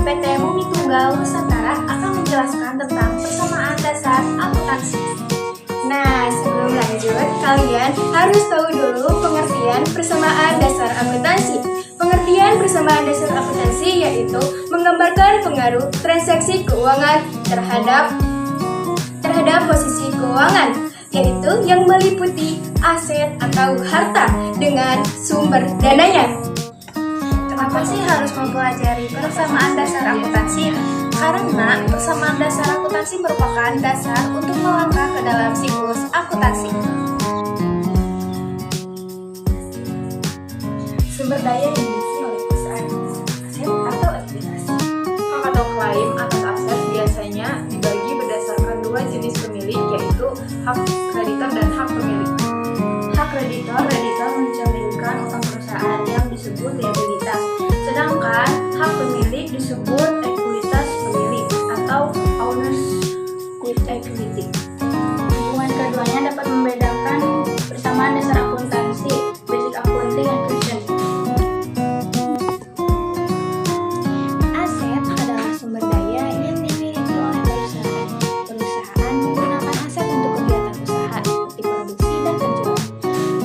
PT Mumi Tunggal Nusantara akan menjelaskan tentang persamaan dasar akuntansi. Nah, sebelum lanjut, kalian harus tahu dulu pengertian persamaan dasar akuntansi. Pengertian persamaan dasar akuntansi yaitu menggambarkan pengaruh transaksi keuangan terhadap posisi keuangan, yaitu yang meliputi aset atau harta dengan sumber dananya. Kenapa sih harus mempelajari persamaan dasar akuntansi? Karena persamaan dasar akuntansi merupakan dasar untuk melangkah ke dalam siklus akuntansi. Sumber daya yang dimiliki oleh perusahaan, aset atau ekuitas. Hak atau klaim atas aset biasanya dibagi berdasarkan dua jenis pemilik, yaitu hak kreditor dan hak pemilik. Hak kreditor mencerminkan utang perusahaan yang disebut liabilitas, sedangkan hak pemilik disebut ekuitas pemilik atau owners with equity. Hubungan keduanya dapat membedakan persamaan dasar akuntansi, basic accounting and question. Aset adalah sumber daya yang dimiliki oleh perusahaan. Perusahaan menggunakan aset untuk kegiatan usaha seperti produksi dan penjualan.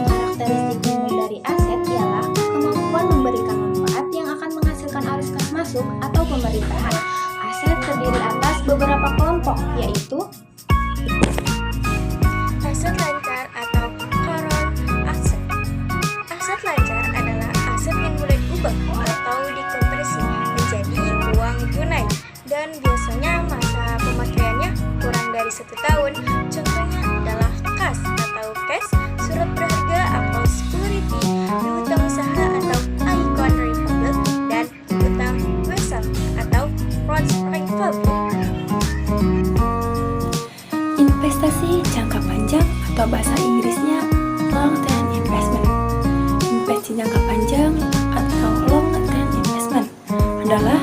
Karakteristik umum dari aset ialah kemampuan memberikan manfaat yang akan menghasilkan arus kas masuk atau pemerintahan. Aset terdiri atas beberapa kelompok, yaitu Aset lancar atau current asset. Aset lancar adalah aset yang mulai diubah atau dikonversi menjadi uang tunai dan biasanya masa pemakaiannya kurang dari 1 tahun. Contohnya adalah kas atau cash, surat berharga atau security, piutang usaha atau icon republic, dan piutang vessel atau prospectus. Investasi jangka panjang atau bahasa Inggrisnya long term investment. Investasi jangka panjang atau long term investment adalah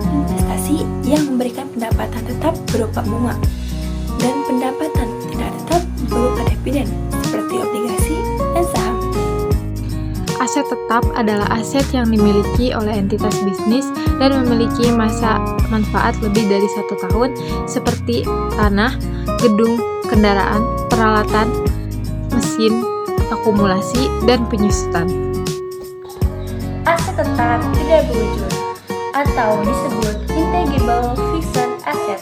investasi yang memberikan pendapatan tetap berupa bunga dan pendapatan tidak tetap berupa dividen seperti obligasi dan saham. Aset tetap adalah aset yang dimiliki oleh entitas bisnis dan memiliki masa manfaat lebih dari 1 tahun seperti tanah, gedung, kendaraan, peralatan, mesin, akumulasi, dan penyusutan. Aset tetap tidak berwujud atau disebut intangible fixed asset.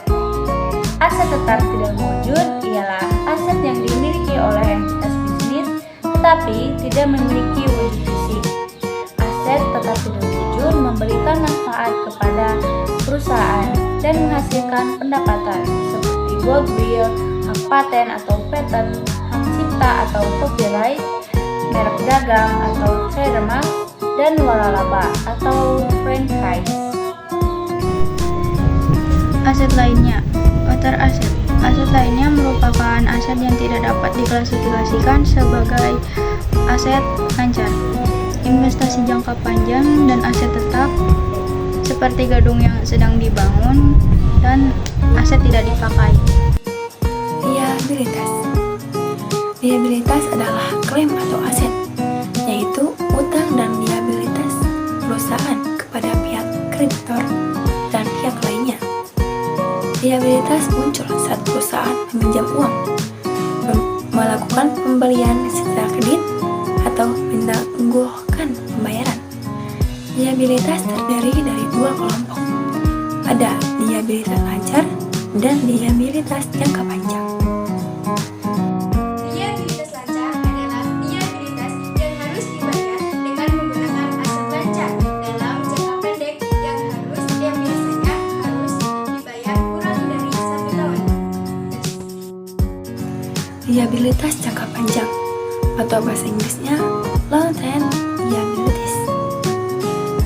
Aset tetap tidak berwujud ialah aset yang dimiliki oleh entitas bisnis tetapi tidak memiliki wujud fisik. Aset tetap tidak berwujud memberikan manfaat kepada perusahaan dan menghasilkan pendapatan seperti goodwill, hak paten atau patent, hak cipta atau copyright, merek dagang atau trademark, dan waralaba atau franchise. Aset lainnya, other asset. Aset lainnya merupakan aset yang tidak dapat diklasifikasikan sebagai aset lancar. Investasi jangka panjang dan aset tetap seperti gedung yang sedang dibangun dan aset tidak dipakai. Liabilitas. Liabilitas adalah klaim atau aset, yaitu utang dan liabilitas perusahaan kepada pihak kreditor dan pihak lainnya. Liabilitas muncul saat perusahaan meminjam uang, melakukan pembelian secara kredit, atau menangguhkan pembayaran. Liabilitas terdiri dari 2 kelompok. Ada liabilitas lancar dan liabilitas jangka panjang. Liabilitas lancar adalah liabilitas yang harus dibayar dengan menggunakan aset lancar dalam jangka pendek yang biasanya harus dibayar kurang dari 1 tahun. Liabilitas jangka panjang atau bahasa Inggrisnya long term liabilities.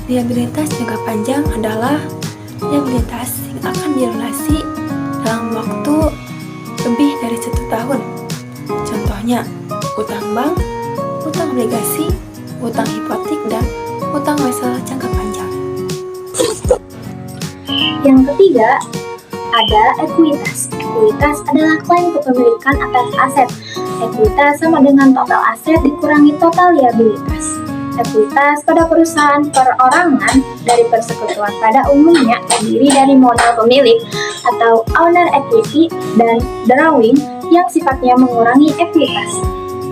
Liabilitas jangka panjang adalah liabilitas yang akan dilunasi dalam waktu lebih dari 1 tahun. Contohnya, utang bank, utang obligasi, utang hipotek, dan utang wesel jangka panjang. Yang ketiga, ada ekuitas. Ekuitas adalah klaim kepemilikan atas aset. Ekuitas sama dengan total aset dikurangi total liabilitas. Ekuitas pada perusahaan perorangan dari persekutuan pada umumnya terdiri dari modal pemilik atau owner equity dan drawing yang sifatnya mengurangi ekuitas.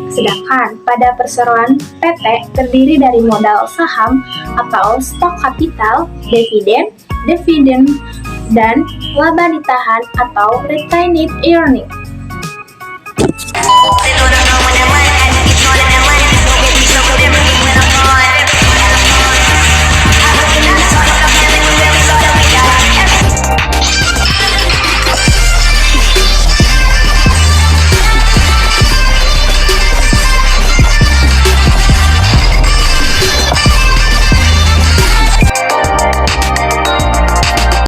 Sedangkan pada perseroan PT terdiri dari modal saham atau stock capital, dividen, dan laba ditahan atau retained earning.